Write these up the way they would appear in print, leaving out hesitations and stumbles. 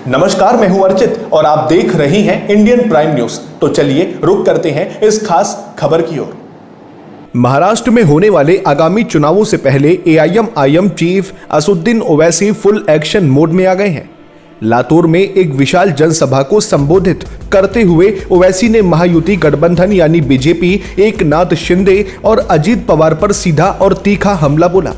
नमस्कार, मैं हूं अर्चित और आप देख रहे हैं इंडियन प्राइम न्यूज। तो चलिए रुक करते हैं इस खास खबर की ओर। महाराष्ट्र में होने वाले आगामी चुनावों से पहले AIMIM chief Asaduddin Owaisi full action mode में आ गए हैं। लातूर में एक विशाल जनसभा को संबोधित करते हुए ओवैसी ने महायुति गठबंधन यानी बीजेपी, एकनाथ शिंदे और अजीत पवार पर सीधा और तीखा हमला बोला।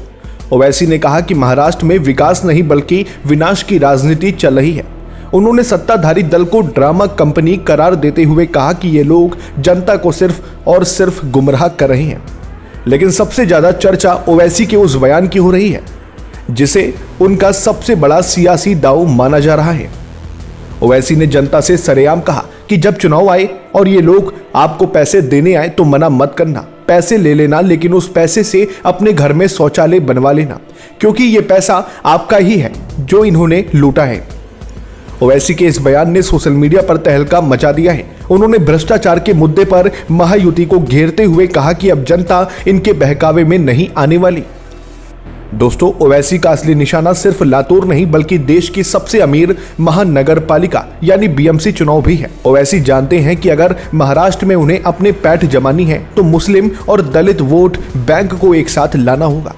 ओवैसी ने कहा कि महाराष्ट्र में विकास नहीं बल्कि विनाश की राजनीति चल रही है। उन्होंने सत्ताधारी दल को ड्रामा कंपनी करार देते हुए कहा कि ये लोग जनता को सिर्फ और सिर्फ गुमराह कर रहे हैं। लेकिन सबसे ज्यादा चर्चा ओवैसी के उस बयान की हो रही है जिसे उनका सबसे बड़ा सियासी दांव माना जा रहा है। ओवैसी ने जनता से सरेआम कहा कि जब चुनाव आए और ये लोग आपको पैसे देने आए तो मना मत करना, पैसे ले लेना, लेकिन उस पैसे से अपने घर में शौचालय बनवा लेना, क्योंकि ये पैसा आपका ही है जो इन्होंने लूटा है। ओवैसी के इस बयान ने सोशल मीडिया पर तहलका मचा दिया है। उन्होंने भ्रष्टाचार के मुद्दे पर महायुति को घेरते हुए कहा कि अब जनता इनके बहकावे में नहीं आने वाली। दोस्तों, ओवैसी का असली निशाना सिर्फ लातूर नहीं बल्कि देश की सबसे अमीर महानगर पालिका यानी बीएमसी चुनाव भी है। ओवैसी जानते हैं कि अगर महाराष्ट्र में उन्हें अपने पैठ जमानी है तो मुस्लिम और दलित वोट बैंक को एक साथ लाना होगा।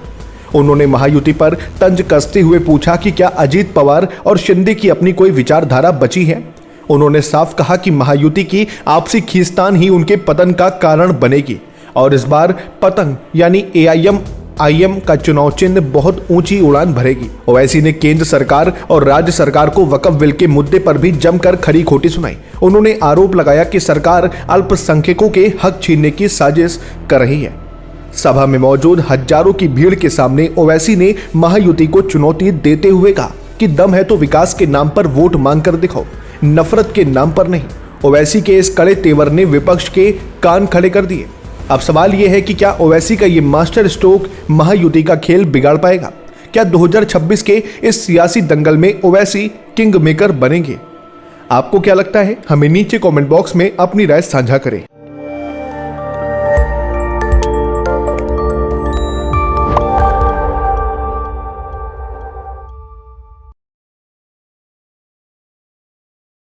उन्होंने महायुति पर तंज कसते हुए पूछा कि क्या अजीत पवार और शिंदे की अपनी कोई विचारधारा बची है। उन्होंने साफ कहा कि महायुति की आपसी खींचतान ही उनके पतन का कारण बनेगी और इस बार पतंग यानी एआईएमआईएम का चुनाव चिन्ह बहुत ऊंची उड़ान भरेगी। ओवैसी ने केंद्र सरकार और राज्य सरकार को वक्फ बिल के मुद्दे पर भी जमकर खरी खोटी सुनाई। उन्होंने आरोप लगाया कि सरकार अल्पसंख्यकों के हक छीनने की साजिश कर रही है। सभा में मौजूद हजारों की भीड़ के सामने ओवैसी ने महायुति को चुनौती देते हुए कहा कि दम है तो विकास के नाम पर वोट मांग कर दिखाओ, नफरत के नाम पर नहीं। ओवैसी के इस कड़े तेवर ने विपक्ष के कान खड़े कर दिए। अब सवाल यह है कि क्या ओवैसी का ये मास्टर स्ट्रोक महायुति का खेल बिगाड़ पाएगा? क्या 2026 के इस सियासी दंगल में ओवैसी किंग मेकर बनेंगे? आपको क्या लगता है? हमें नीचे कमेंट बॉक्स में अपनी राय साझा करें।